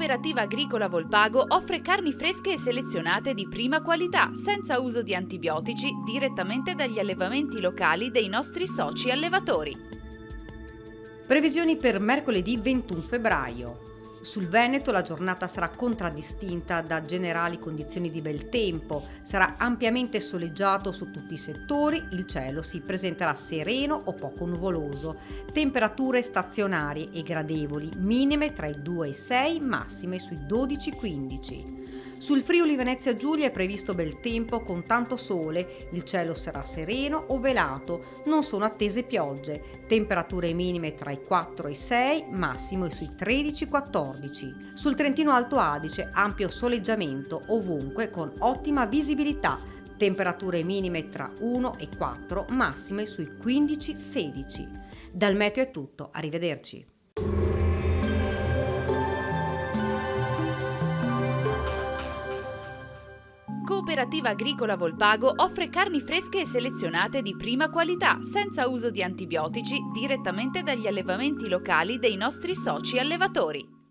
Cooperativa Agricola Volpago offre carni fresche e selezionate di prima qualità, senza uso di antibiotici, direttamente dagli allevamenti locali dei nostri soci allevatori. Previsioni per mercoledì 21 febbraio. Sul Veneto la giornata sarà contraddistinta da generali condizioni di bel tempo, sarà ampiamente soleggiato su tutti i settori, il cielo si presenterà sereno o poco nuvoloso, temperature stazionarie e gradevoli, minime tra i 2 e i 6, massime sui 12-15. Sul Friuli Venezia Giulia è previsto bel tempo con tanto sole, il cielo sarà sereno o velato, non sono attese piogge, temperature minime tra i 4 e i 6, massimo sui 13-14. Sul Trentino Alto Adige ampio soleggiamento ovunque con ottima visibilità, temperature minime tra 1 e 4, massime sui 15-16. Dal meteo è tutto, arrivederci. Cooperativa Agricola Volpago offre carni fresche e selezionate di prima qualità, senza uso di antibiotici, direttamente dagli allevamenti locali dei nostri soci allevatori.